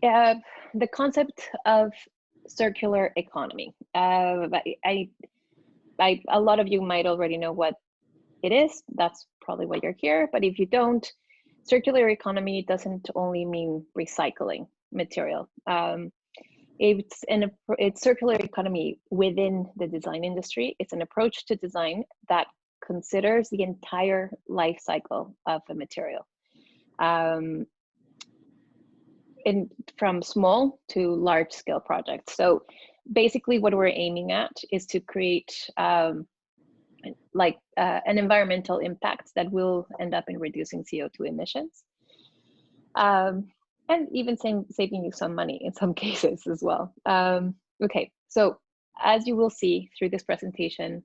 the concept of circular economy. A lot of you might already know what it is. That's probably why you're here. But if you don't, circular economy doesn't only mean recycling material. It's circular economy within the design industry. It's an approach to design that considers the entire life cycle of a material, from small to large scale projects. So basically what we're aiming at is to create an environmental impact that will end up in reducing CO2 emissions, and even saving you some money in some cases as well. Okay, so as you will see through this presentation,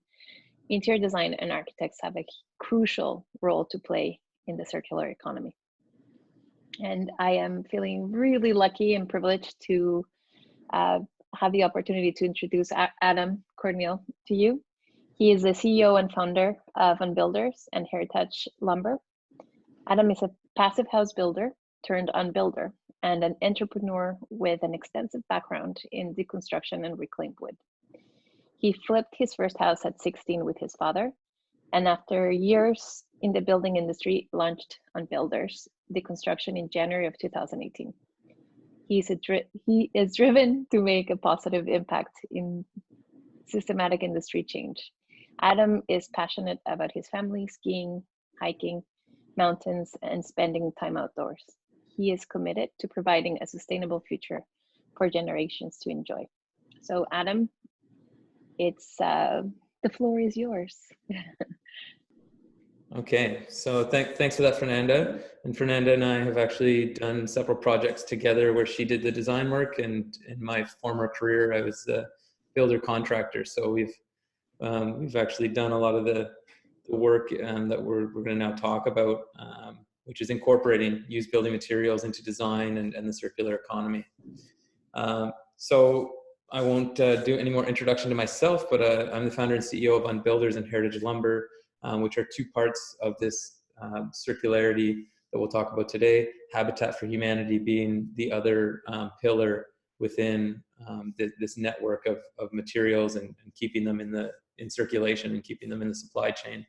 interior design and architects have a crucial role to play in the circular economy. And I am feeling really lucky and privileged to have the opportunity to introduce Adam Cornmeal to you. He is the CEO and founder of Unbuilders and Heritage Lumber. Adam is a passive house builder turned unbuilder and an entrepreneur with an extensive background in deconstruction and reclaimed wood. He flipped his first house at 16 with his father, and after years in the building industry, launched Unbuilders Deconstruction in January of 2018. He is driven to make a positive impact in systematic industry change. Adam is passionate about his family, skiing, hiking, mountains, and spending time outdoors. He is committed to providing a sustainable future for generations to enjoy. So Adam, it's the floor is yours. Okay, so thanks for that, Fernanda. And Fernanda and I have actually done several projects together where she did the design work, and in my former career, I was the builder contractor. So we've actually done a lot of the work that we're going to now talk about, which is incorporating used building materials into design and the circular economy. So I won't do any more introduction to myself, but I'm the founder and CEO of Unbuilders and Heritage Lumber, which are two parts of this circularity that we'll talk about today. Habitat for Humanity being the other pillar within this network of materials and keeping them in circulation and keeping them in the supply chain.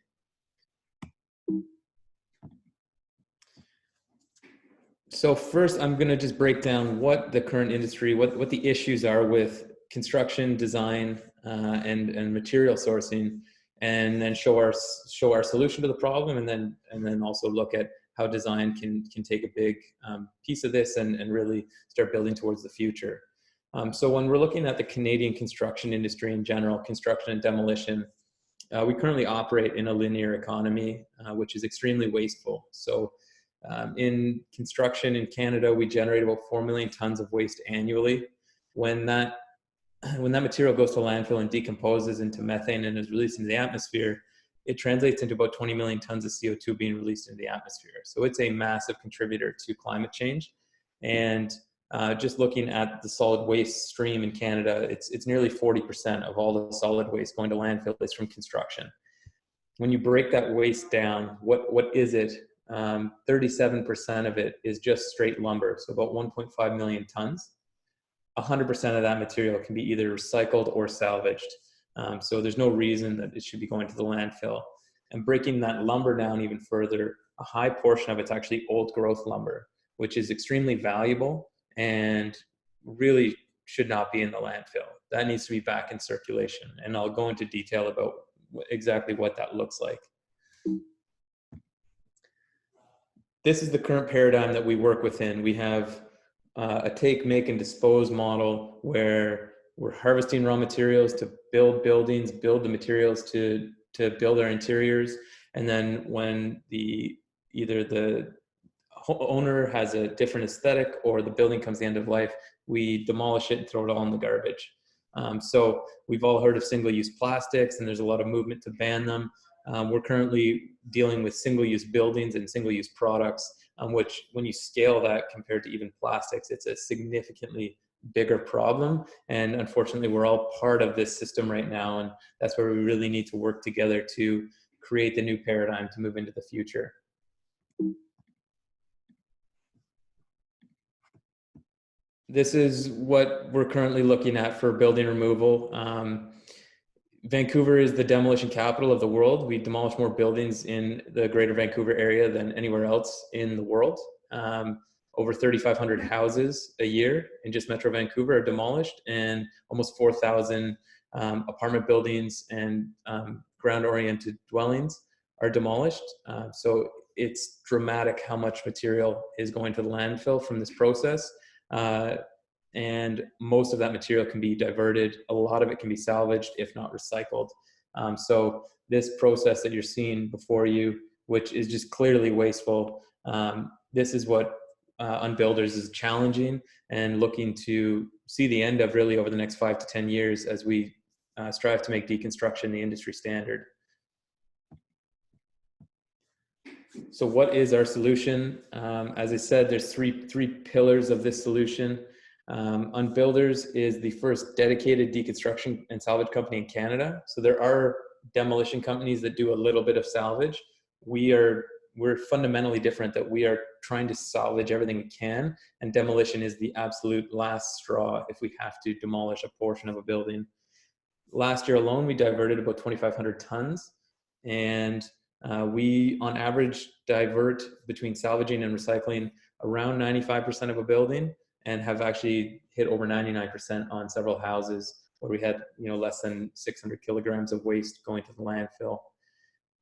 So first, I'm going to just break down what the current industry, what the issues are with construction, design, and material sourcing, and then show our solution to the problem, and then also look at how design can take a big piece of this and really start building towards the future. So when we're looking at the Canadian construction industry in general, construction and demolition, we currently operate in a linear economy, which is extremely wasteful. So in construction in Canada, we generate about 4 million tons of waste annually. When that material goes to landfill and decomposes into methane and is released into the atmosphere, it translates into about 20 million tons of CO2 being released into the atmosphere. So it's a massive contributor to climate change. And just looking at the solid waste stream in Canada, it's nearly 40% of all the solid waste going to landfill is from construction. When you break that waste down, what is it? 37% of it is just straight lumber, so about 1.5 million tons. 100% of that material can be either recycled or salvaged. So there's no reason that it should be going to the landfill. And breaking that lumber down even further, a high portion of it's actually old growth lumber, which is extremely valuable and really should not be in the landfill. That needs to be back in circulation. And I'll go into detail about exactly what that looks like. This is the current paradigm that we work within. We have a take, make, and dispose model where we're harvesting raw materials to build buildings, build the materials to build our interiors, and then when either the owner has a different aesthetic or the building comes to the end of life, we demolish it and throw it all in the garbage. So we've all heard of single-use plastics, and there's a lot of movement to ban them. We're currently dealing with single-use buildings and single-use products, which when you scale that compared to even plastics, it's a significantly bigger problem. And unfortunately, we're all part of this system right now. And that's where we really need to work together to create the new paradigm to move into the future. This is what we're currently looking at for building removal. Vancouver is the demolition capital of the world. We demolish more buildings in the greater Vancouver area than anywhere else in the world. Over 3,500 houses a year in just Metro Vancouver are demolished, and almost 4,000 apartment buildings and ground-oriented dwellings are demolished. So it's dramatic how much material is going to the landfill from this process. And most of that material can be diverted. A lot of it can be salvaged, if not recycled. So this process that you're seeing before you, which is just clearly wasteful, this is what Unbuilders is challenging and looking to see the end of really over the next 5 to 10 years as we strive to make deconstruction the industry standard. So what is our solution? As I said, there's three pillars of this solution. Unbuilders is the first dedicated deconstruction and salvage company in Canada. So there are demolition companies that do a little bit of salvage. We're fundamentally different, that we are trying to salvage everything we can, and demolition is the absolute last straw if we have to demolish a portion of a building. Last year alone, we diverted about 2,500 tons, and we on average divert between salvaging and recycling around 95% of a building, and have actually hit over 99% on several houses where we had less than 600 kilograms of waste going to the landfill.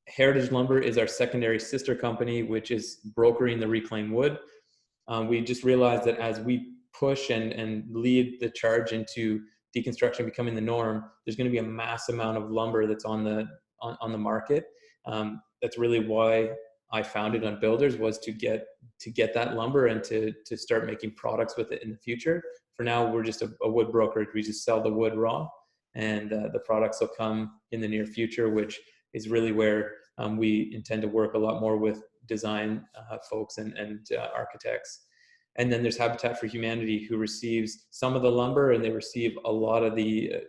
Heritage Lumber is our secondary sister company, which is brokering the reclaimed wood. We just realized that as we push and lead the charge into deconstruction becoming the norm, there's going to be a mass amount of lumber that's on the market. That's really why I founded Unbuilders, was to get that lumber and to start making products with it in the future. For now, we're just a wood brokerage. We just sell the wood raw, and the products will come in the near future, which is really where we intend to work a lot more with design folks and architects. And then there's Habitat for Humanity, who receives some of the lumber, and they receive a lot of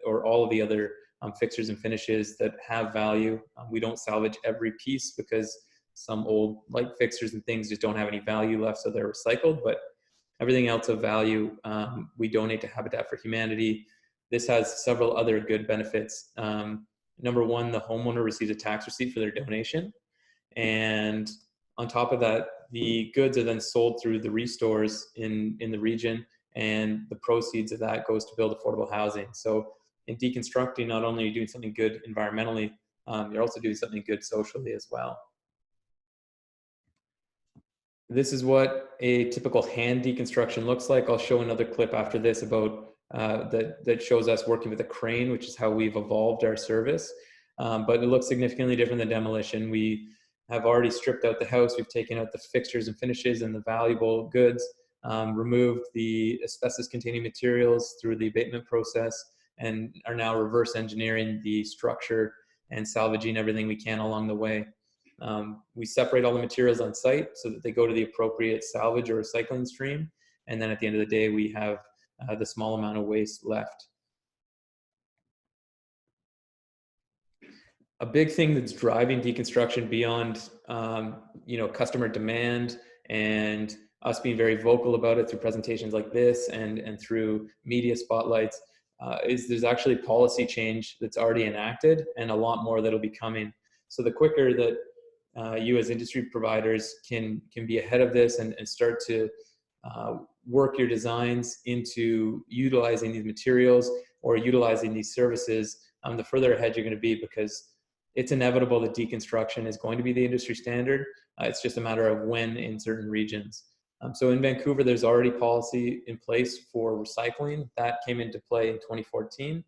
or all of the other fixtures and finishes that have value. We don't salvage every piece because some old light fixtures and things just don't have any value left, so they're recycled. But everything else of value, we donate to Habitat for Humanity. This has several other good benefits. Number one, the homeowner receives a tax receipt for their donation. And on top of that, the goods are then sold through the restores in the region, and the proceeds of that goes to build affordable housing. So in deconstructing, not only are you doing something good environmentally, you're also doing something good socially as well. This is what a typical hand deconstruction looks like. I'll show another clip after this about that shows us working with a crane, which is how we've evolved our service. But it looks significantly different than demolition. We have already stripped out the house. We've taken out the fixtures and finishes and the valuable goods, removed the asbestos-containing materials through the abatement process, and are now reverse engineering the structure and salvaging everything we can along the way. We separate all the materials on site so that they go to the appropriate salvage or recycling stream. And then at the end of the day, we have the small amount of waste left. A big thing that's driving deconstruction beyond customer demand and us being very vocal about it through presentations like this and through media spotlights is there's actually policy change that's already enacted, and a lot more that'll be coming. So the quicker that you as industry providers can be ahead of this and start to work your designs into utilizing these materials or utilizing these services, the further ahead you're going to be, because it's inevitable that deconstruction is going to be the industry standard. It's just a matter of when in certain regions. So in Vancouver, there's already policy in place for recycling. That came into play in 2014.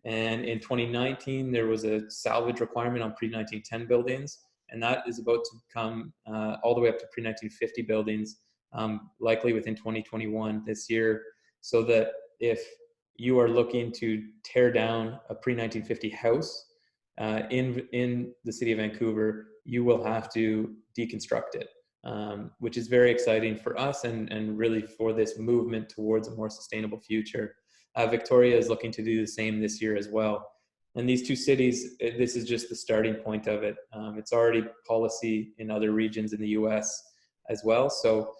And in 2019, there was a salvage requirement on pre-1910 buildings. And that is about to come all the way up to pre-1950 buildings, likely within 2021 this year. So that if you are looking to tear down a pre-1950 house in the city of Vancouver, you will have to deconstruct it. Which is very exciting for us and really for this movement towards a more sustainable future. Victoria is looking to do the same this year as well. And these two cities, this is just the starting point of it. It's already policy in other regions in the US as well. So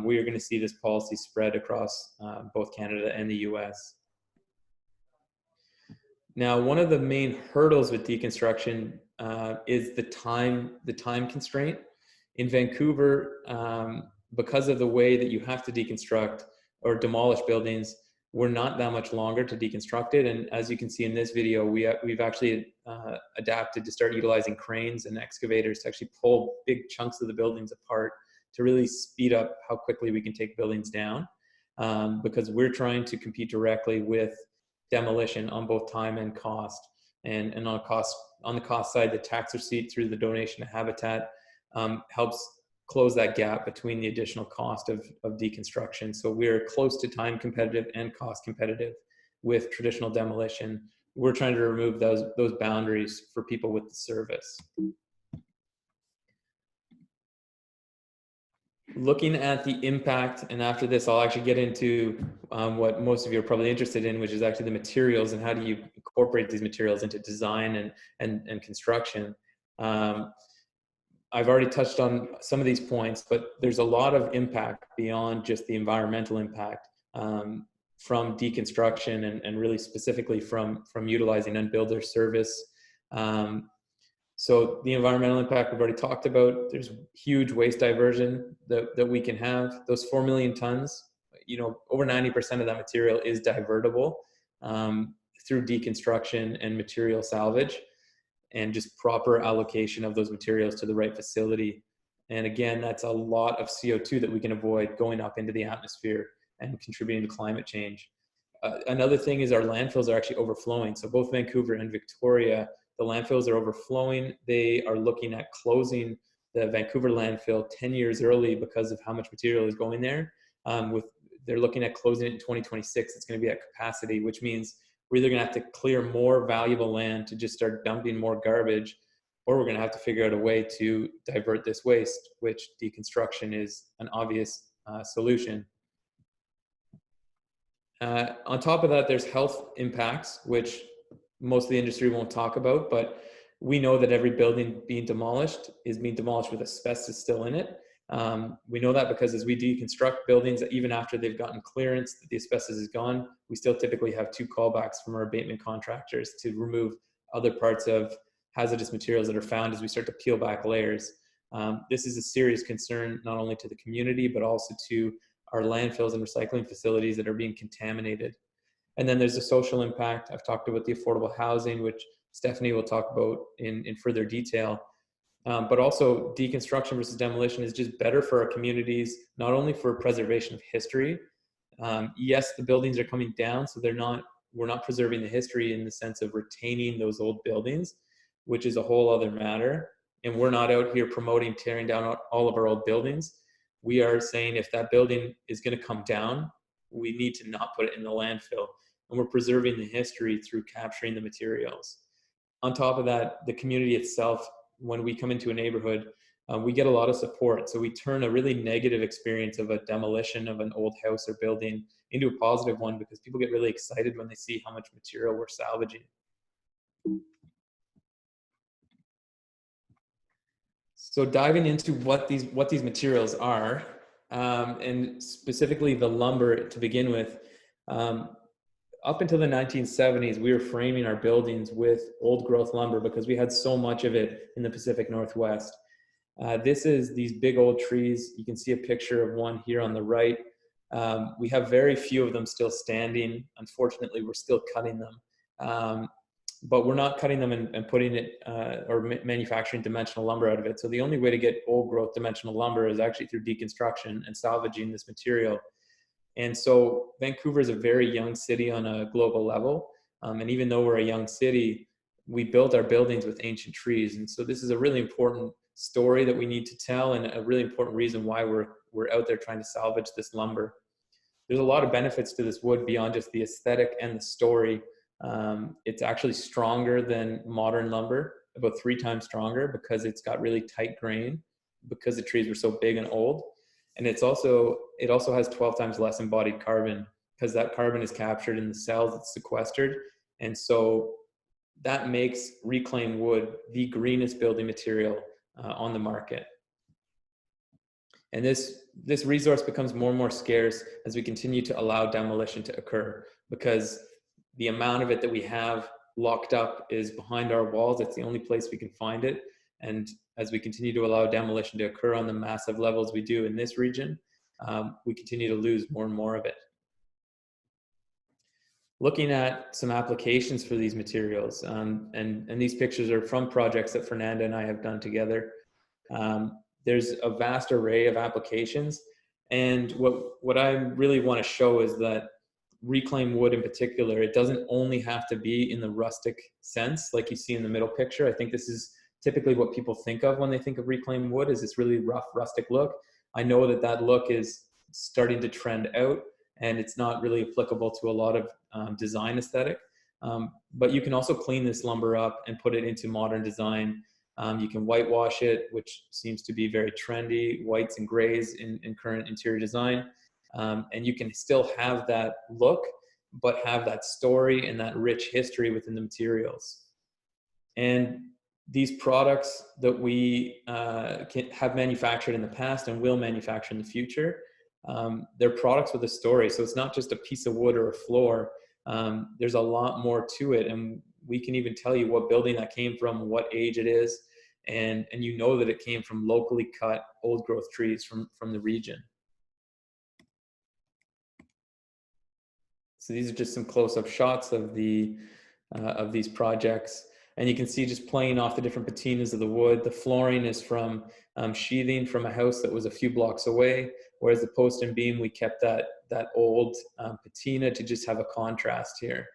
we are going to see this policy spread across both Canada and the US. Now, one of the main hurdles with deconstruction is the time constraint. In Vancouver, because of the way that you have to deconstruct or demolish buildings, we're not that much longer to deconstruct it. And as you can see in this video, we've actually adapted to start utilizing cranes and excavators to actually pull big chunks of the buildings apart to really speed up how quickly we can take buildings down, because we're trying to compete directly with demolition on both time and cost. And on the cost side, the tax receipt through the donation to Habitat helps close that gap between the additional cost of deconstruction. So we're close to time competitive and cost competitive with traditional demolition. We're trying to remove those boundaries for people with the service. Looking at the impact, and after this I'll actually get into what most of you are probably interested in, which is actually the materials and how do you incorporate these materials into design and construction. I've already touched on some of these points, but there's a lot of impact beyond just the environmental impact from deconstruction and really specifically from utilizing unbuilder service. So the environmental impact we've already talked about. There's huge waste diversion that we can have. Those 4 million tons, over 90% of that material is divertible through deconstruction and material salvage, and just proper allocation of those materials to the right facility. And again, that's a lot of CO2 that we can avoid going up into the atmosphere and contributing to climate change. Another thing is our landfills are actually overflowing. So both Vancouver and Victoria, the landfills are overflowing. They are looking at closing the Vancouver landfill 10 years early because of how much material is going there. They're looking at closing it in 2026. It's going to be at capacity, which means we're either going to have to clear more valuable land to just start dumping more garbage, or we're going to have to figure out a way to divert this waste, which deconstruction is an obvious solution. On top of that, there's health impacts, which most of the industry won't talk about, but we know that every building being demolished is being demolished with asbestos still in it. We know that because as we deconstruct buildings, even after they've gotten clearance that the asbestos is gone, we still typically have 2 callbacks from our abatement contractors to remove other parts of hazardous materials that are found as we start to peel back layers. This is a serious concern, not only to the community, but also to our landfills and recycling facilities that are being contaminated. And then there's the social impact. I've talked about the affordable housing, which Stephanie will talk about in further detail. But also deconstruction versus demolition is just better for our communities, not only for preservation of history. Yes, the buildings are coming down, so we're not preserving the history in the sense of retaining those old buildings, which is a whole other matter. And we're not out here promoting tearing down all of our old buildings. We are saying if that building is going to come down, we need to not put it in the landfill. And we're preserving the history through capturing the materials. On top of that, the community itself, when we come into a neighborhood, we get a lot of support. So we turn a really negative experience of a demolition of an old house or building into a positive one, because people get really excited when they see how much material we're salvaging. So diving into what these materials are, and specifically the lumber to begin with. Up until the 1970s, we were framing our buildings with old growth lumber because we had so much of it in the Pacific Northwest. This is these big old trees. You can see a picture of one here on the right. We have very few of them still standing. Unfortunately, we're still cutting them. But we're not cutting them and putting it or manufacturing dimensional lumber out of it. So the only way to get old growth dimensional lumber is actually through deconstruction and salvaging this material. And so Vancouver is a very young city on a global level. And even though we're a young city, we built our buildings with ancient trees. And so this is a really important story that we need to tell, and a really important reason why we're out there trying to salvage this lumber. There's a lot of benefits to this wood beyond just the aesthetic and the story. It's actually stronger than modern lumber, about 3 times stronger, because it's got really tight grain, because the trees were so big and old. And it also has 12 times less embodied carbon, because that carbon is captured in the cells, it's sequestered. And so that makes reclaimed wood the greenest building material on the market. And this resource becomes more and more scarce as we continue to allow demolition to occur, because the amount of it that we have locked up is behind our walls. It's the only place we can find it. And as we continue to allow demolition to occur on the massive levels we do in this region, we continue to lose more and more of it. Looking at some applications for these materials, and these pictures are from projects that Fernanda and I have done together. There's a vast array of applications, and what I really want to show is that reclaimed wood in particular, it doesn't only have to be in the rustic sense like you see in the middle picture. I think this is typically what people think of when they think of reclaimed wood, is this really rough rustic look. I know that that look is starting to trend out, and it's not really applicable to a lot of design aesthetic. But you can also clean this lumber up and put it into modern design. You can whitewash it, which seems to be very trendy, whites and grays in current interior design. And you can still have that look, but have that story and that rich history within the materials. And these products that we have manufactured in the past and will manufacture in the future, they're products with a story. So it's not just a piece of wood or a floor. There's a lot more to it. And we can even tell you what building that came from, what age it is. And you know that it came from locally cut old growth trees from the region. So these are just some close-up shots of these projects. And you can see just playing off the different patinas of the wood. The flooring is from sheathing from a house that was a few blocks away, whereas the post and beam, we kept that old patina to just have a contrast here.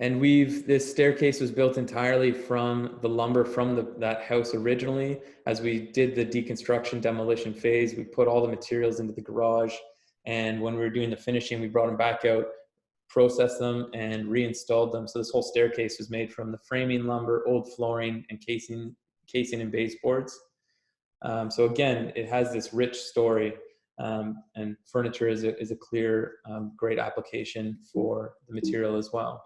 And this staircase was built entirely from the lumber from that house originally. As we did the deconstruction demolition phase, we put all the materials into the garage. And when we were doing the finishing, we brought them back out, processed them, and reinstalled them. So this whole staircase was made from the framing lumber, old flooring, and casing and baseboards. So again, it has this rich story, and furniture is a clear, great application for the material as well.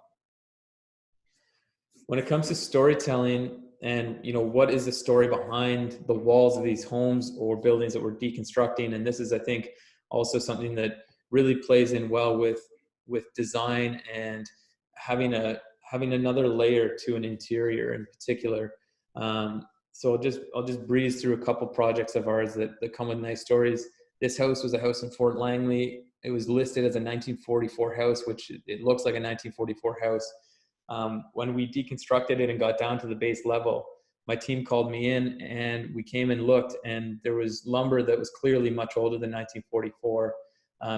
When it comes to storytelling and, what is the story behind the walls of these homes or buildings that we're deconstructing, and this is, I think, also something that really plays in well with design and having another layer to an interior in particular. So I'll just breeze through a couple projects of ours that come with nice stories. This house was a house in Fort Langley. It was listed as a 1944 house, which it looks like a 1944 house. When we deconstructed it and got down to the base level, my team called me in and we came and looked, and there was lumber that was clearly much older than 1944.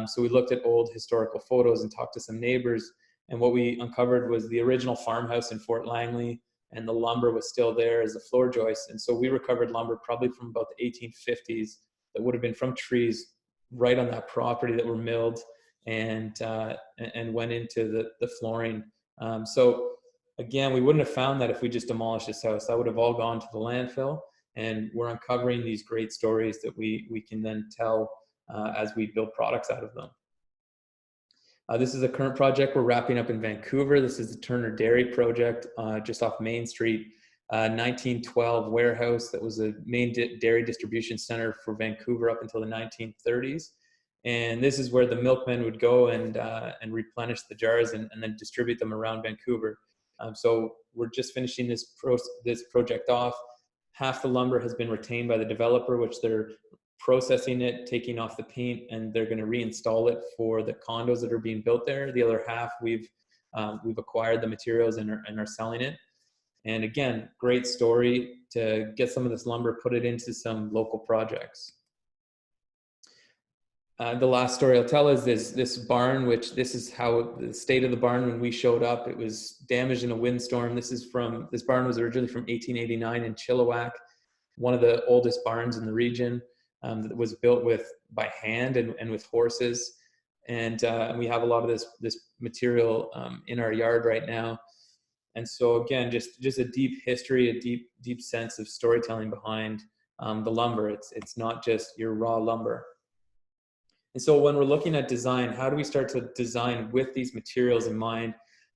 So we looked at old historical photos and talked to some neighbors, and what we uncovered was the original farmhouse in Fort Langley, and the lumber was still there as a floor joist. And so we recovered lumber probably from about the 1850s that would have been from trees right on that property that were milled and went into the flooring. So again, we wouldn't have found that if we just demolished this house. That would have all gone to the landfill, and we're uncovering these great stories that we can then tell as we build products out of them. This is a current project we're wrapping up in Vancouver. This is the Turner Dairy project just off Main Street. 1912 warehouse that was a main dairy distribution center for Vancouver up until the 1930s. And this is where the milkmen would go and replenish the jars and then distribute them around Vancouver. So we're just finishing this project off. Half the lumber has been retained by the developer, which they're processing it, taking off the paint, and they're going to reinstall it for the condos that are being built there. The other half, we've acquired the materials and are selling it. And again, great story to get some of this lumber, put it into some local projects. The last story I'll tell is this barn, which this is how the state of the barn when we showed up. It was damaged in a windstorm. This barn was originally from 1889 in Chilliwack, one of the oldest barns in the region. That was built by hand and with horses, and we have a lot of this material in our yard right now. And so again, just a deep history, a deep sense of storytelling behind the lumber. It's not just your raw lumber. And so when we're looking at design, how do we start to design with these materials in mind?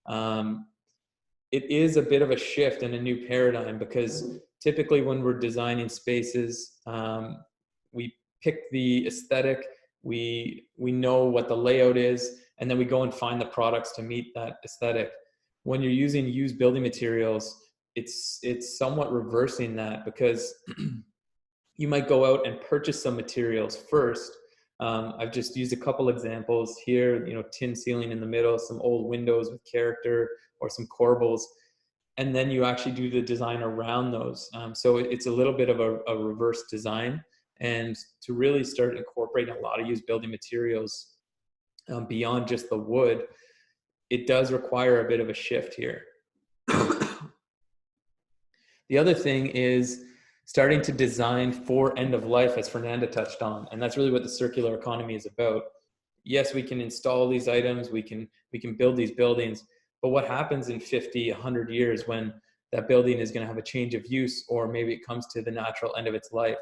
It is a bit of a shift and a new paradigm, because typically when we're designing spaces, we pick the aesthetic, we know what the layout is, and then we go and find the products to meet that aesthetic. When you're using used building materials, it's somewhat reversing that, because you might go out and purchase some materials first. I've just used a couple examples here, tin ceiling in the middle, some old windows with character, or some corbels, and then you actually do the design around those. So it's a little bit of a reverse design, and to really start incorporating a lot of used building materials beyond just the wood, it does require a bit of a shift here. The other thing is starting to design for end of life, as Fernanda touched on, and that's really what the circular economy is about. Yes, we can install these items, we can build these buildings, but what happens in 50, 100 years when that building is going to have a change of use, or maybe it comes to the natural end of its life?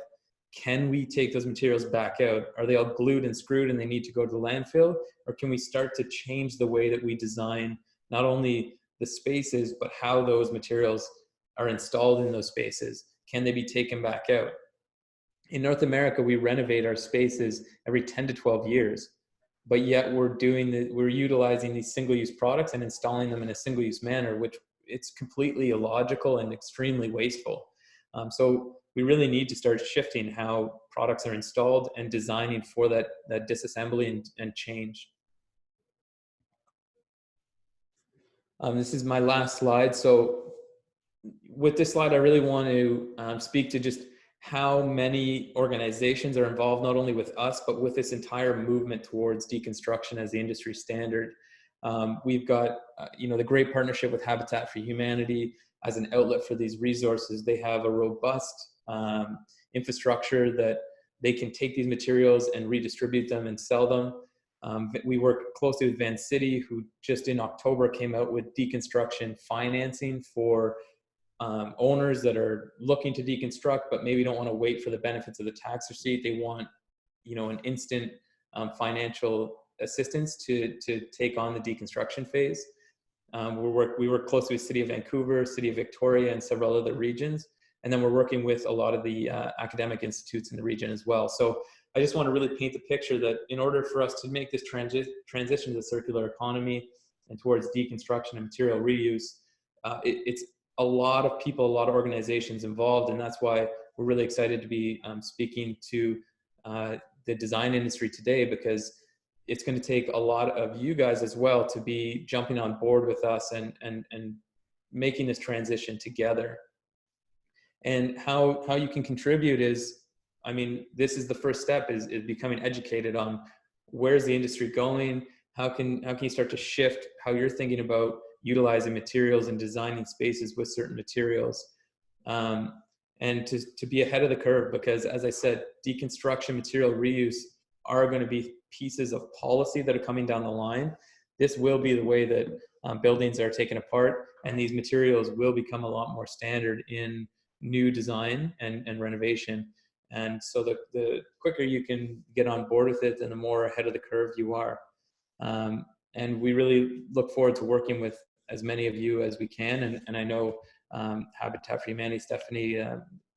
Can we take those materials back out? Are they all glued and screwed and they need to go to the landfill? Or can we start to change the way that we design not only the spaces, but how those materials are installed in those spaces? Can they be taken back out? In North America, we renovate our spaces every 10 to 12 years, but yet we're utilizing these single-use products and installing them in a single-use manner, which it's completely illogical and extremely wasteful. So we really need to start shifting how products are installed and designing for that disassembly and change. This is my last slide. So with this slide, I really want to speak to just how many organizations are involved, not only with us, but with this entire movement towards deconstruction as the industry standard. We've got, the great partnership with Habitat for Humanity as an outlet for these resources. They have a robust infrastructure that they can take these materials and redistribute them and sell them. We work closely with Van City, who just in October came out with deconstruction financing for owners that are looking to deconstruct, but maybe don't want to wait for the benefits of the tax receipt. They want, an instant financial assistance to take on the deconstruction phase. We work closely with City of Vancouver, City of Victoria, and several other regions. And then we're working with a lot of the academic institutes in the region as well. So I just want to really paint the picture that in order for us to make this transition to the circular economy and towards deconstruction and material reuse, it's a lot of people, a lot of organizations involved, and that's why we're really excited to be speaking to the design industry today, because it's going to take a lot of you guys as well to be jumping on board with us and making this transition together. And how you can contribute is, this is the first step, is becoming educated on where's the industry going, how can you start to shift how you're thinking about utilizing materials and designing spaces with certain materials, and to be ahead of the curve, because as I said, deconstruction, material reuse are going to be pieces of policy that are coming down the line. This will be the way that buildings are taken apart, and these materials will become a lot more standard in new design and renovation. And so the quicker you can get on board with it, and the more ahead of the curve you are. And we really look forward to working with as many of you as we can. And I know Habitat for Humanity, Stephanie,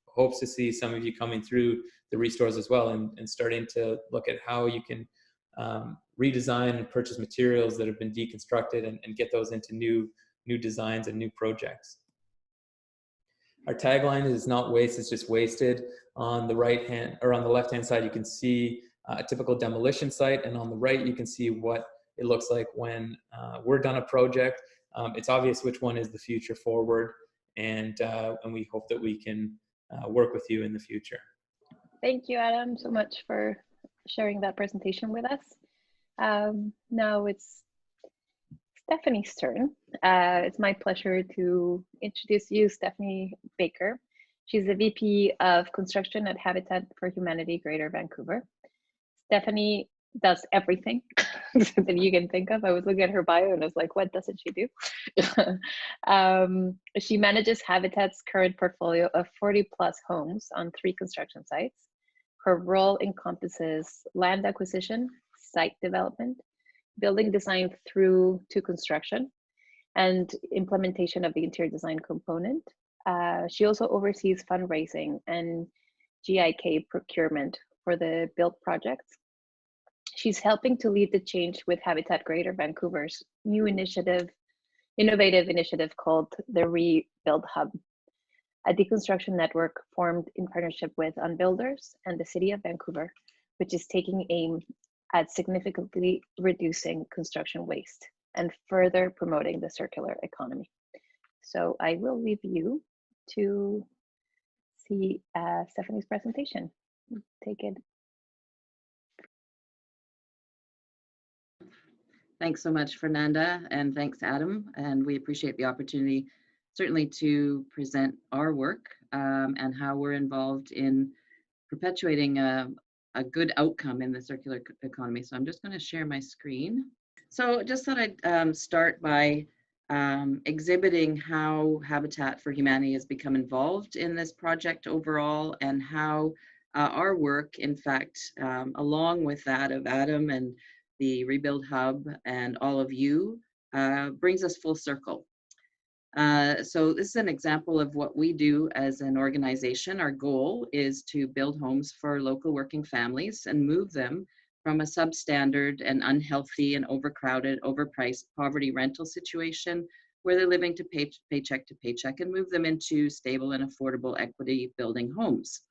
hopes to see some of you coming through the restores as well, and starting to look at how you can redesign and purchase materials that have been deconstructed and get those into new designs and new projects. Our tagline is not waste, it's just wasted. On the left-hand side, you can see a typical demolition site, and on the right, you can see what it looks like when we're done a project. It's obvious which one is the future forward, and we hope that we can work with you in the future. Thank you, Adam, so much for sharing that presentation with us. Now it's Stephanie's turn. It's my pleasure to introduce you, Stephanie Baker. She's the VP of Construction at Habitat for Humanity Greater Vancouver. Stephanie does everything that you can think of. I was looking at her bio and I was like, what doesn't she do? She manages Habitat's current portfolio of 40 plus homes on 3 construction sites. Her role encompasses land acquisition, site development, building design through to construction, and implementation of the interior design component, She also oversees fundraising and GIK procurement for the built projects. She's helping to lead the change with Habitat Greater Vancouver's new innovative initiative called the Rebuild Hub, a deconstruction network formed in partnership with Unbuilders and the City of Vancouver, which is taking aim at significantly reducing construction waste and further promoting the circular economy. So I will leave you to see Stephanie's presentation. Take it. Thanks so much, Fernanda, and thanks, Adam. And we appreciate the opportunity, certainly, to present our work and how we're involved in perpetuating a good outcome in the circular economy. So I'm just going to share my screen. So just thought I'd start by exhibiting how Habitat for Humanity has become involved in this project overall, and how our work, in fact, along with that of Adam and the Rebuild Hub and all of you, brings us full circle. So this is an example of what we do as an organization. Our goal is to build homes for local working families and move them from a substandard and unhealthy and overcrowded, overpriced poverty rental situation where they're living to paycheck to paycheck, and move them into stable and affordable equity building homes.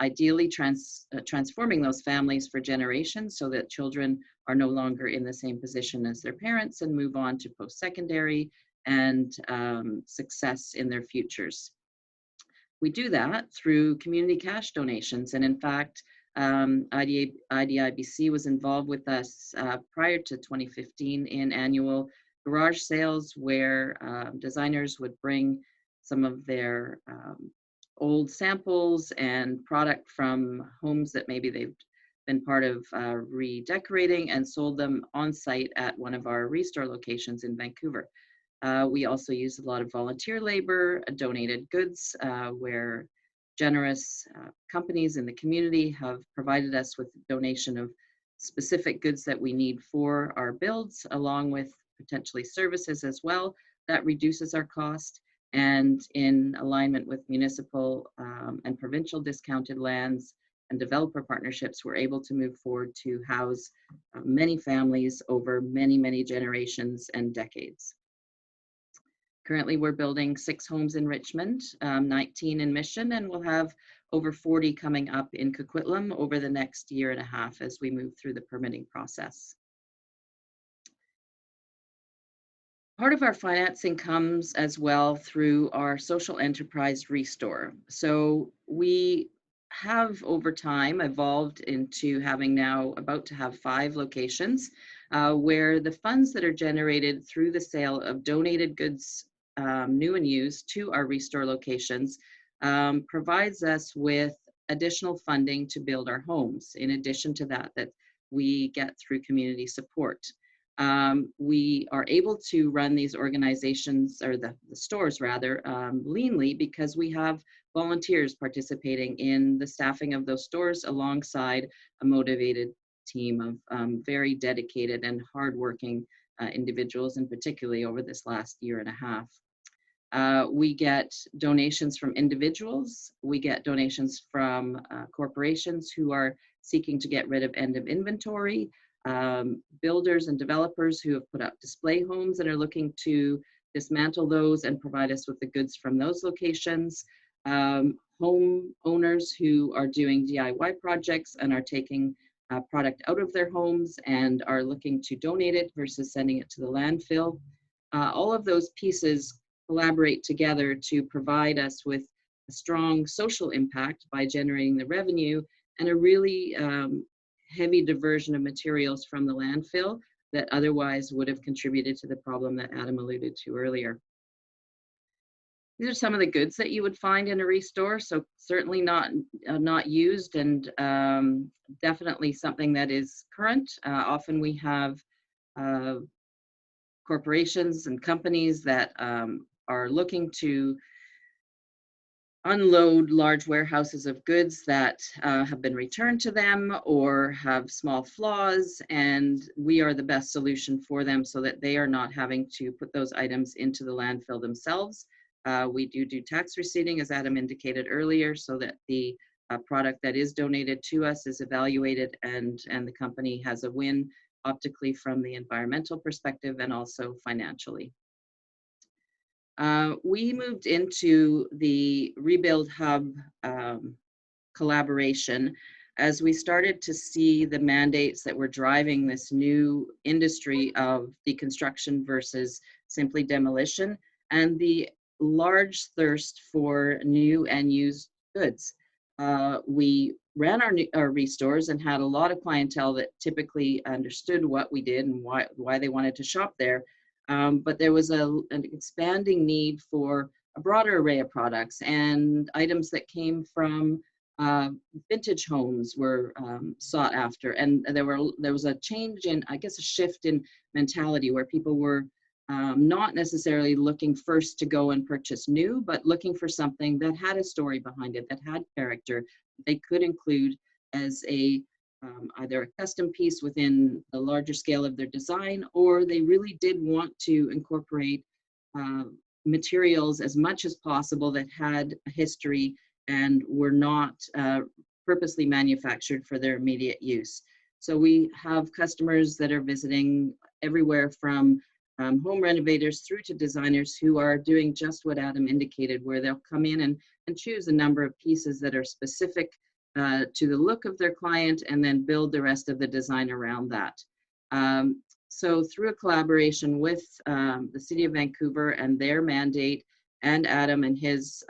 Ideally transforming those families for generations so that children are no longer in the same position as their parents and move on to post-secondary and success in their futures. We do that through community cash donations, and in fact, IDIBC was involved with us prior to 2015 in annual garage sales where designers would bring some of their old samples and product from homes that maybe they've been part of redecorating, and sold them on site at one of our restore locations in Vancouver. We also use a lot of volunteer labor, donated goods, where generous companies in the community have provided us with donation of specific goods that we need for our builds, along with potentially services as well. That reduces our cost. And in alignment with municipal and provincial discounted lands and developer partnerships, we're able to move forward to house many families over many, many generations and decades. Currently, we're building 6 homes in Richmond, 19 in Mission, and we'll have over 40 coming up in Coquitlam over the next year and a half as we move through the permitting process. Part of our financing comes as well through our social enterprise Restore. So we have over time evolved into having now about to have 5 locations where the funds that are generated through the sale of donated goods, new and used, to our Restore locations provides us with additional funding to build our homes, in addition to that we get through community support. We are able to run these organizations, or the stores rather, leanly, because we have volunteers participating in the staffing of those stores alongside a motivated team of very dedicated and hardworking individuals, and particularly over this last year and a half. We get donations from individuals. We get donations from corporations who are seeking to get rid of end of inventory, builders and developers who have put up display homes and are looking to dismantle those and provide us with the goods from those locations, home owners who are doing DIY projects and are taking product out of their homes and are looking to donate it versus sending it to the landfill. All of those pieces collaborate together to provide us with a strong social impact by generating the revenue and a really heavy diversion of materials from the landfill that otherwise would have contributed to the problem that Adam alluded to earlier. These are some of the goods that you would find in a restore, so certainly not used, and definitely something that is current. Often we have corporations and companies that are looking to unload large warehouses of goods that have been returned to them or have small flaws, and we are the best solution for them so that they are not having to put those items into the landfill themselves. We do tax receipting, as Adam indicated earlier, so that the product that is donated to us is evaluated and the company has a win optically from the environmental perspective and also financially. We moved into the Rebuild Hub collaboration as we started to see the mandates that were driving this new industry of deconstruction versus simply demolition, and the large thirst for new and used goods. We ran our restores and had a lot of clientele that typically understood what we did and why they wanted to shop there. But there was an expanding need for a broader array of products, and items that came from vintage homes were sought after. And there was a change in, I guess, a shift in mentality where people were not necessarily looking first to go and purchase new, but looking for something that had a story behind it, that had character, they could include as a either a custom piece within the larger scale of their design, or they really did want to incorporate materials as much as possible that had a history and were not purposely manufactured for their immediate use. So we have customers that are visiting everywhere from home renovators through to designers who are doing just what Adam indicated, where they'll come in and choose a number of pieces that are specific to the look of their client and then build the rest of the design around that. So through a collaboration with the City of Vancouver and their mandate, and Adam and his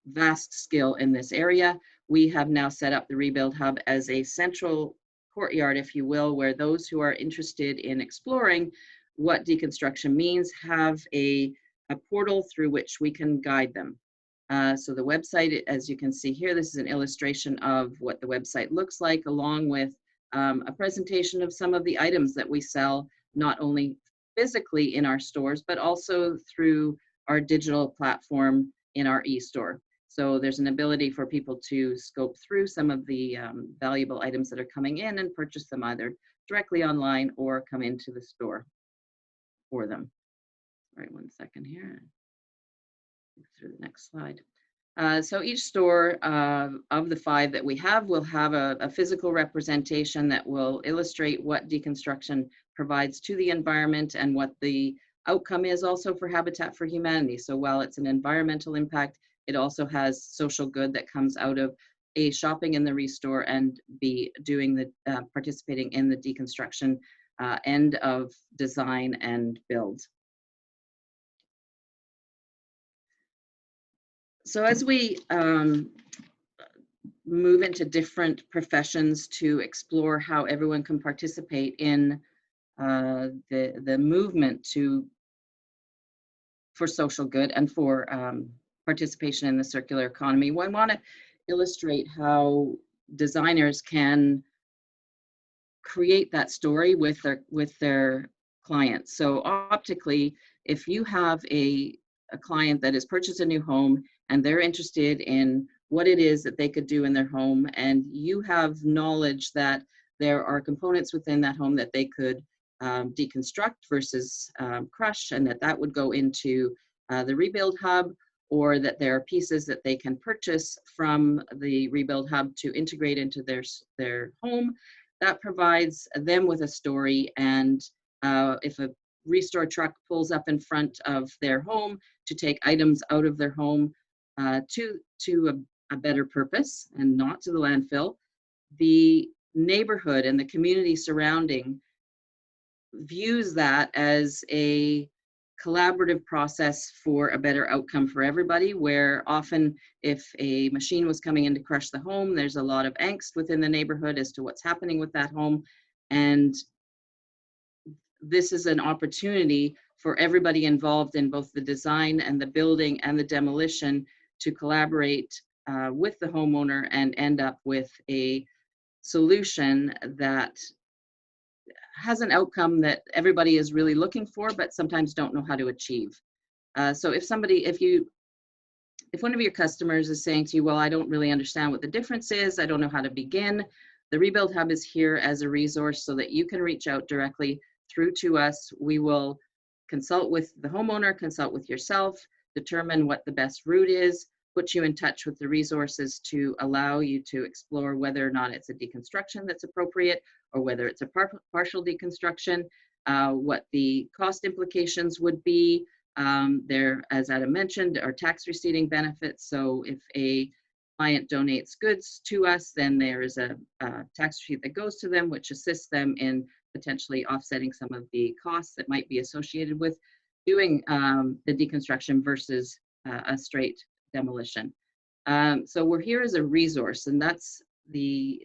vast skill in this area, we have now set up the Rebuild Hub as a central courtyard, if you will, where those who are interested in exploring what deconstruction means have a portal through which we can guide them. So the website, as you can see here, this is an illustration of what the website looks like, along with a presentation of some of the items that we sell, not only physically in our stores, but also through our digital platform in our e-store. So there's an ability for people to scope through some of the valuable items that are coming in and purchase them either directly online or come into the store for them. All right, 1 second here. Through the next slide. So each store of the 5 that we have will have a physical representation that will illustrate what deconstruction provides to the environment and what the outcome is also for Habitat for Humanity. So while it's an environmental impact, it also has social good that comes out of A, shopping in the restore, and B, doing the participating in the deconstruction end of design and build. So as we move into different professions to explore how everyone can participate in the movement for social good and for participation in the circular economy, I want to illustrate how designers can create that story with their clients. So optically, if you have a client that has purchased a new home and they're interested in what it is that they could do in their home, and you have knowledge that there are components within that home that they could deconstruct versus crush, and that would go into the Rebuild Hub, or that there are pieces that they can purchase from the Rebuild Hub to integrate into their home, that provides them with a story. And if a restore truck pulls up in front of their home to take items out of their home to a better purpose and not to the landfill, the neighborhood and the community surrounding views that as a collaborative process for a better outcome for everybody, where often if a machine was coming in to crush the home, there's a lot of angst within the neighborhood as to what's happening with that home. And this is an opportunity for everybody involved in both the design and the building and the demolition to collaborate with the homeowner and end up with a solution that has an outcome that everybody is really looking for, but sometimes don't know how to achieve. So if one of your customers is saying to you, well, I don't really understand what the difference is, I don't know how to begin, the Rebuild Hub is here as a resource so that you can reach out directly through to us. We will consult with the homeowner, consult with yourself, determine what the best route is, put you in touch with the resources to allow you to explore whether or not it's a deconstruction that's appropriate or whether it's a partial deconstruction, what the cost implications would be. There, as Adam mentioned, are tax receipting benefits. So if a client donates goods to us, then there is a tax receipt that goes to them, which assists them in potentially offsetting some of the costs that might be associated with doing the deconstruction versus a straight demolition. So we're here as a resource, and that's the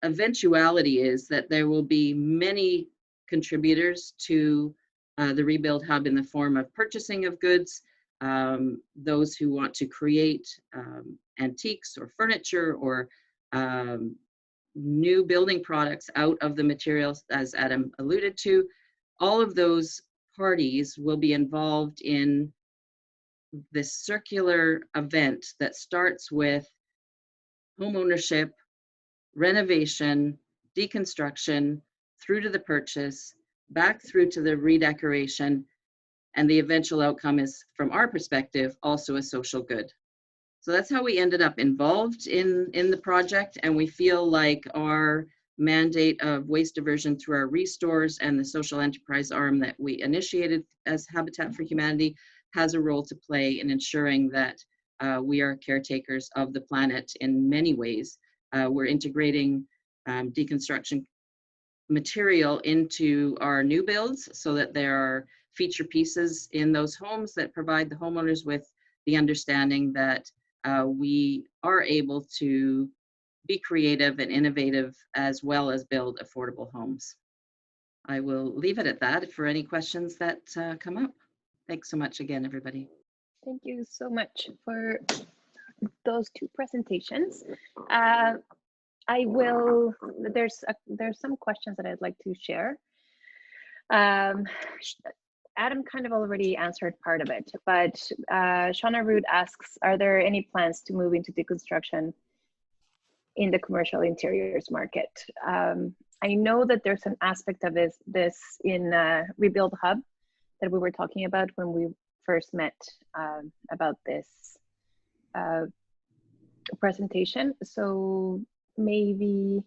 eventuality is that there will be many contributors to the Rebuild Hub in the form of purchasing of goods, those who want to create antiques or furniture or new building products out of the materials, as Adam alluded to. All of those parties will be involved in this circular event that starts with home ownership, renovation, deconstruction, through to the purchase, back through to the redecoration, and the eventual outcome is, from our perspective, also a social good. So that's how we ended up involved in the project, and we feel like our mandate of waste diversion through our restores and the social enterprise arm that we initiated as Habitat for Humanity has a role to play in ensuring that we are caretakers of the planet in many ways. We're integrating deconstruction material into our new builds so that there are feature pieces in those homes that provide the homeowners with the understanding that we are able to be creative and innovative as well as build affordable homes. I will leave it at that for any questions that come up. Thanks so much again, everybody. Thank you so much for those two presentations. There's some questions that I'd like to share. Adam kind of already answered part of it, but Shauna Root asks, are there any plans to move into deconstruction in the commercial interiors market? I know that there's an aspect of this in Rebuild Hub that we were talking about when we first met about this presentation. So maybe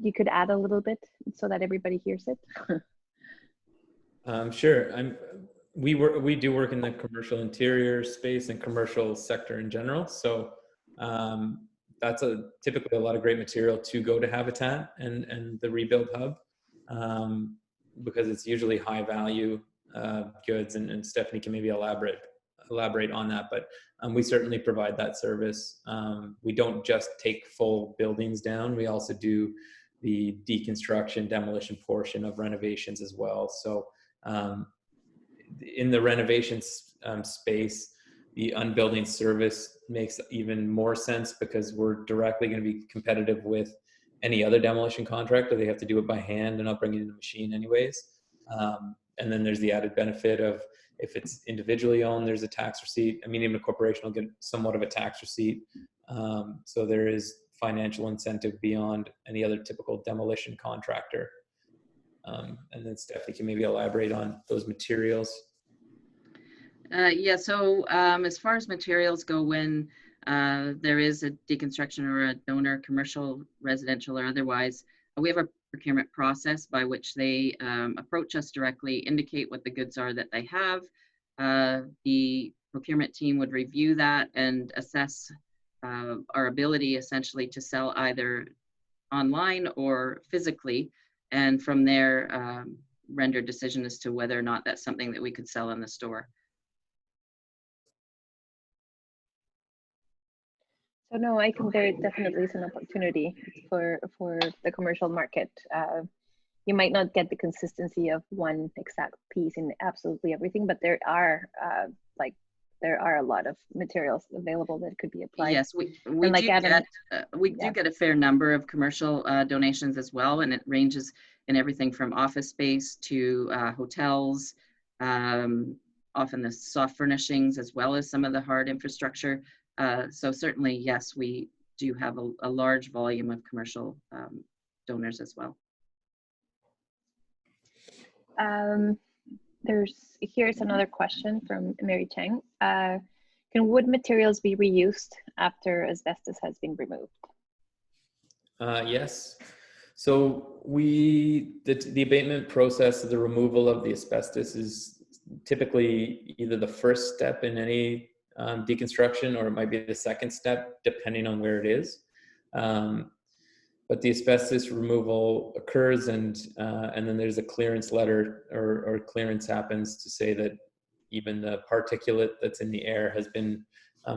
you could add a little bit so that everybody hears it. Sure. We do work in the commercial interior space and commercial sector in general. So that's typically a lot of great material to go to Habitat and the Rebuild Hub because it's usually high value goods, and Stephanie can maybe elaborate on that, but we certainly provide that service. We don't just take full buildings down, we also do the deconstruction, demolition portion of renovations as well. So in the renovations space, the unbuilding service makes even more sense because we're directly going to be competitive with any other demolition contractor. They have to do it by hand and not bring it in a machine anyways. And then there's the added benefit of if it's individually owned, there's a tax receipt. I mean, even a corporation will get somewhat of a tax receipt. So there is financial incentive beyond any other typical demolition contractor. And then Stephanie can maybe elaborate on those materials. Yeah, so as far as materials go, when there is a deconstruction or a donor, commercial, residential, or otherwise, we have a procurement process by which they approach us directly, indicate what the goods are that they have. The procurement team would review that and assess our ability essentially to sell either online or physically, and from there render a decision as to whether or not that's something that we could sell in the store. So no, I think there definitely is an opportunity for the commercial market. You might not get the consistency of one exact piece in absolutely everything, but there are a lot of materials available that could be applied. Yes, we do get a fair number of commercial donations as well, and it ranges in everything from office space to hotels, often the soft furnishings as well as some of the hard infrastructure. So certainly, yes, we do have a large volume of commercial donors as well. Here's another question from Mary Cheng. Can wood materials be reused after asbestos has been removed? Yes. So the abatement process of the removal of the asbestos is typically either the first step in any deconstruction, or it might be the second step, depending on where it is. But the asbestos removal occurs, and then there's a clearance letter, or clearance happens to say that even the particulate that's in the air has been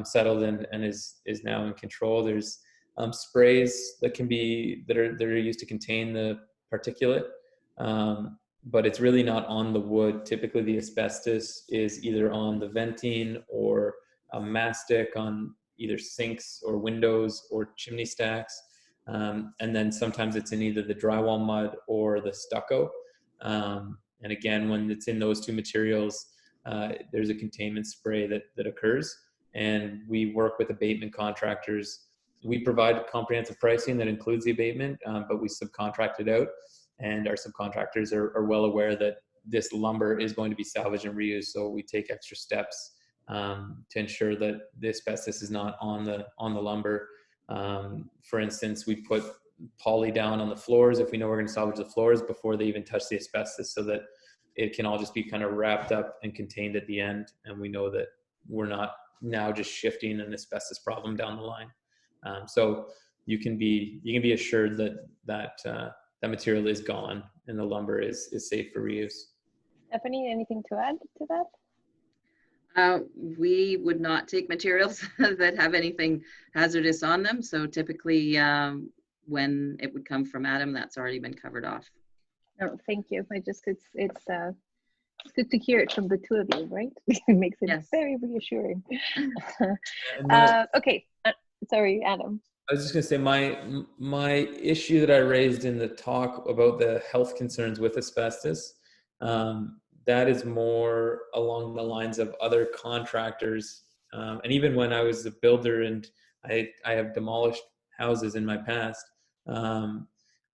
settled and is now in control. There's sprays that are used to contain the particulate, but it's really not on the wood. Typically, the asbestos is either on the venting or a mastic on either sinks or windows or chimney stacks. And then sometimes it's in either the drywall mud or the stucco. And again, when it's in those two materials, there's a containment spray that occurs. And we work with abatement contractors. We provide comprehensive pricing that includes the abatement, but we subcontract it out. And our subcontractors are well aware that this lumber is going to be salvaged and reused. So we take extra steps to ensure that the asbestos is not on the lumber. For instance, we put poly down on the floors if we know we're going to salvage the floors before they even touch the asbestos, so that it can all just be kind of wrapped up and contained at the end, and we know that we're not now just shifting an asbestos problem down the line. So you can be assured that material is gone and the lumber is safe for reuse. Stephanie, anything to add to that? We would not take materials that have anything hazardous on them. So typically when it would come from Adam, that's already been covered off. Oh, thank you. It's good to hear it from the two of you, right? It makes it very reassuring. Okay, sorry, Adam. I was just going to say my issue that I raised in the talk about the health concerns with asbestos, that is more along the lines of other contractors. And even when I was a builder and I have demolished houses in my past,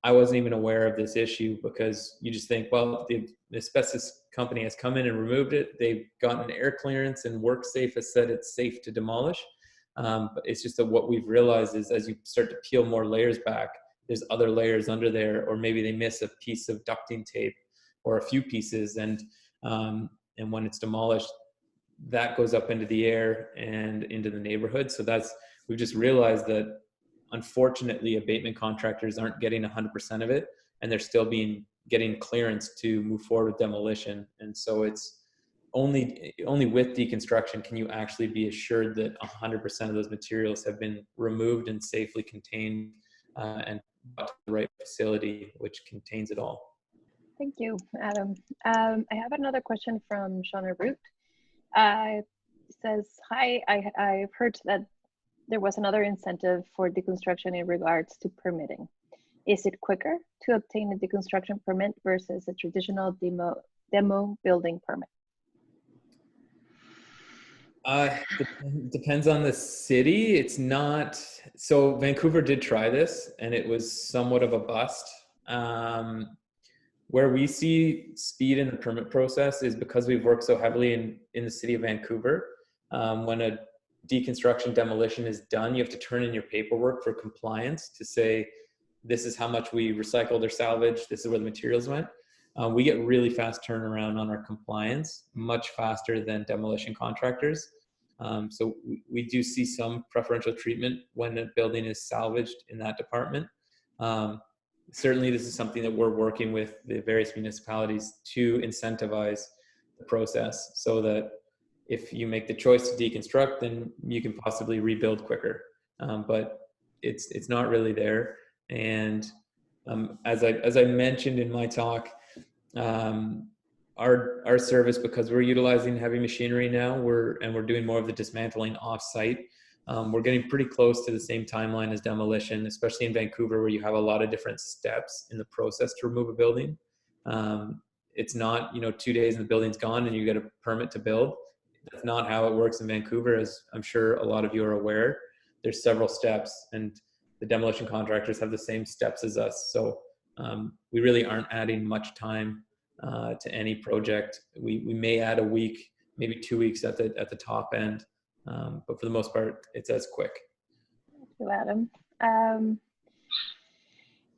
I wasn't even aware of this issue, because you just think, well, the asbestos company has come in and removed it. They've gotten air clearance and WorkSafe has said it's safe to demolish. But it's just that what we've realized is as you start to peel more layers back, there's other layers under there, or maybe they miss a piece of ducting tape or a few pieces. And when it's demolished, that goes up into the air and into the neighborhood. So we've just realized that unfortunately abatement contractors aren't getting 100% of it, and they're still getting clearance to move forward with demolition. And so it's only with deconstruction can you actually be assured that 100% of those materials have been removed and safely contained and brought to the right facility which contains it all. Thank you, Adam. I have another question from Shauna Root. It says, hi, I've heard that there was another incentive for deconstruction in regards to permitting. Is it quicker to obtain a deconstruction permit versus a traditional demo building permit? Depends on the city. It's not, so Vancouver did try this and it was somewhat of a bust. Where we see speed in the permit process is because we've worked so heavily in the city of Vancouver. When a deconstruction demolition is done, you have to turn in your paperwork for compliance to say, this is how much we recycled or salvaged, this is where the materials went. We get really fast turnaround on our compliance, much faster than demolition contractors. So we do see some preferential treatment when a building is salvaged in that department. Certainly this is something that we're working with the various municipalities to incentivize the process, so that if you make the choice to deconstruct, then you can possibly rebuild quicker. But it's not really there. And as I mentioned in my talk, our service, because we're utilizing heavy machinery now, we're doing more of the dismantling off-site. We're getting pretty close to the same timeline as demolition, especially in Vancouver, where you have a lot of different steps in the process to remove a building. It's not, 2 days and the building's gone and you get a permit to build. That's not how it works in Vancouver, as I'm sure a lot of you are aware. There's several steps, and the demolition contractors have the same steps as us. So we really aren't adding much time to any project. We may add a week, maybe 2 weeks at the top end, but for the most part, it's as quick. Thank you, Adam.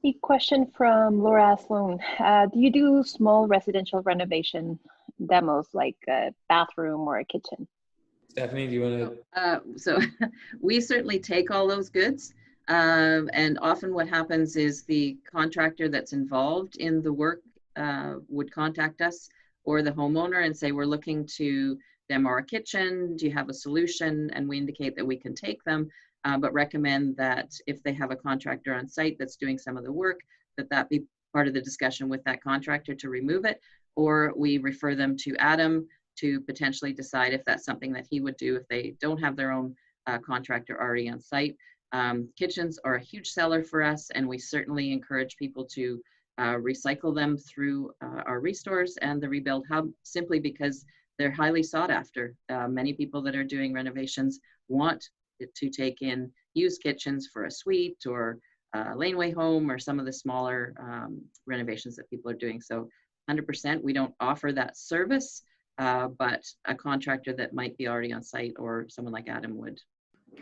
A question from Laura Sloan. Do you do small residential renovation demos like a bathroom or a kitchen? Stephanie, do you want to? So we certainly take all those goods. And often what happens is the contractor that's involved in the work would contact us or the homeowner and say, we're looking to demo our kitchen. Do you have a solution? And we indicate that we can take them, but recommend that if they have a contractor on site that's doing some of the work, that be part of the discussion with that contractor to remove it, or we refer them to Adam to potentially decide if that's something that he would do if they don't have their own contractor already on site. Kitchens are a huge seller for us, and we certainly encourage people to recycle them through our restores and the Rebuild Hub, simply because they're highly sought after. Many people that are doing renovations want to take in used kitchens for a suite or a laneway home or some of the smaller renovations that people are doing. So 100%, we don't offer that service, but a contractor that might be already on site or someone like Adam would.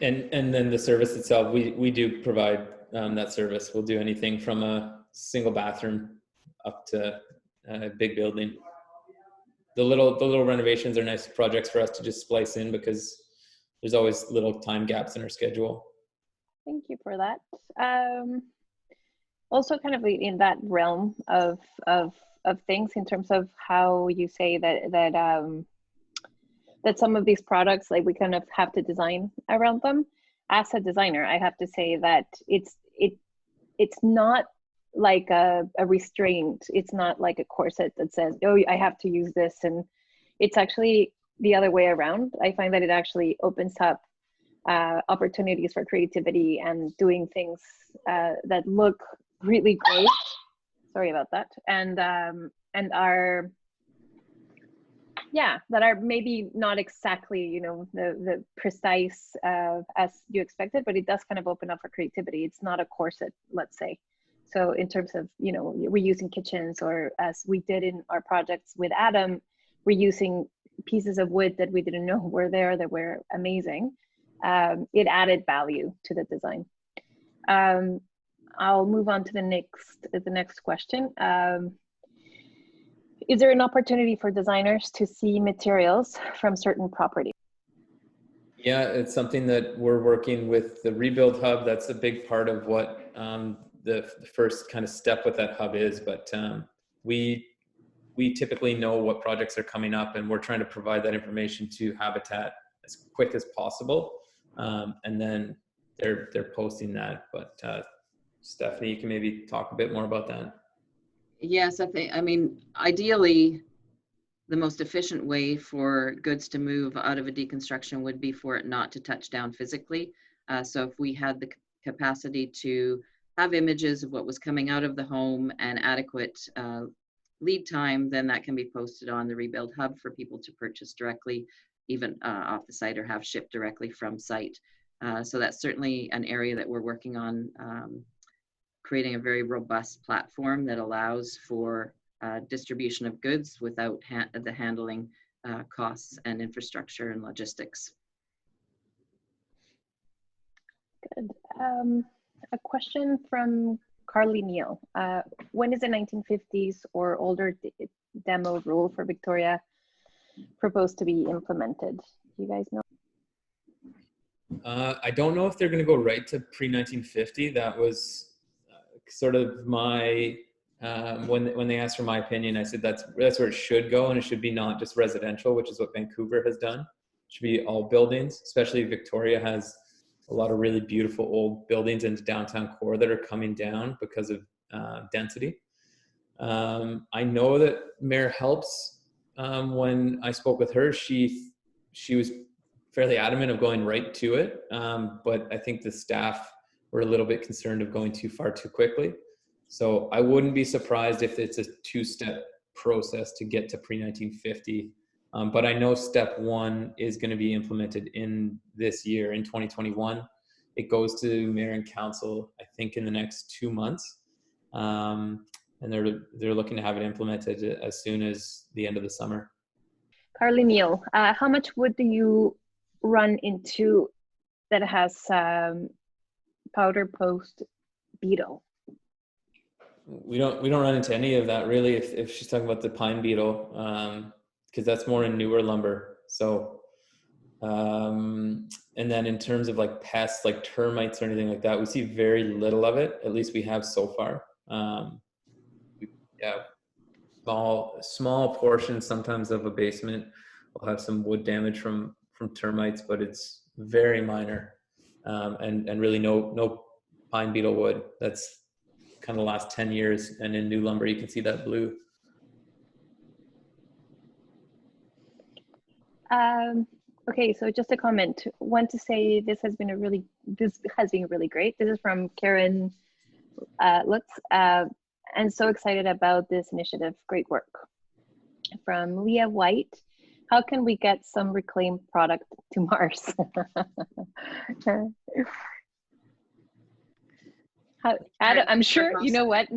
And then the service itself, we do provide that service. We'll do anything from a single bathroom up to a big building. The little renovations are nice projects for us to just splice in because there's always little time gaps in our schedule. Thank you for that. Also kind of in that realm of things, in terms of how you say that some of these products, like, we kind of have to design around them. As a designer, I have to say that it's not like a restraint. It's not like a corset that says, oh, I have to use this. And it's actually the other way around. I find that it actually opens up opportunities for creativity and doing things that look really great. Sorry about that. And are, yeah, that are maybe not exactly, you know, the precise as you expected, but it does kind of open up for creativity. It's not a corset, let's say. So in terms of, you know, reusing kitchens, or as we did in our projects with Adam, reusing pieces of wood that we didn't know were there that were amazing. It added value to the design. I'll move on to the next question. Is there an opportunity for designers to see materials from certain properties? Yeah, it's something that we're working with the Rebuild Hub. That's a big part of what the first kind of step with that hub is. But we typically know what projects are coming up, and we're trying to provide that information to Habitat as quick as possible. And then they're posting that. But Stephanie, you can maybe talk a bit more about that. Yes, I mean, ideally, the most efficient way for goods to move out of a deconstruction would be for it not to touch down physically. So if we had the capacity to have images of what was coming out of the home and adequate lead time, then that can be posted on the Rebuild Hub for people to purchase directly, even off the site, or have shipped directly from site. So that's certainly an area that we're working on, creating a very robust platform that allows for distribution of goods without the handling costs and infrastructure and logistics. Good. A question from Carly Neal. When is the 1950s or older demo rule for Victoria proposed to be implemented? Do you guys know? I don't know if they're going to go right to pre-1950. That was sort of my when they asked for my opinion, I said that's where it should go, and it should be not just residential, which is what Vancouver has done. It should be all buildings. Especially Victoria has a lot of really beautiful old buildings in the downtown core that are coming down because of density. I know that Mayor Helps, when I spoke with her, she was fairly adamant of going right to it, but I think the staff were a little bit concerned of going too far too quickly. So I wouldn't be surprised if it's a two-step process to get to pre-1950. But I know step one is going to be implemented in this year, in 2021. It goes to mayor and council, I think, in the next 2 months. and they're looking to have it implemented as soon as the end of the summer. Carly Neal, how much wood do you run into that has powder post beetle? We don't run into any of that really. If she's talking about the pine beetle, because that's more in newer lumber. So, and then in terms of like pests, like termites or anything like that, we see very little of it. At least we have so far. Yeah, small portions sometimes of a basement will have some wood damage from termites, but it's very minor, and really no pine beetle wood. That's kind of the last 10 years, and in new lumber you can see that blue. Okay, so just a comment. Want to say this has been really great. This is from Karen Lutz, and so excited about this initiative. Great work. From Leah White, how can we get some reclaimed product to Mars? Adam, I'm sure you know what.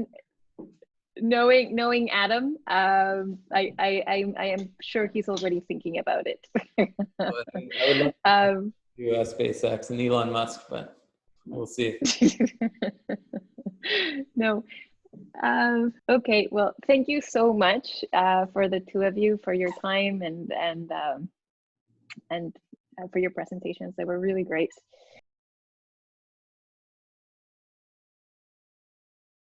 Knowing Adam, I am sure he's already thinking about it. I would love to do SpaceX and Elon Musk, but we'll see. No. Okay. Well, thank you so much for the two of you for your time and for your presentations. They were really great.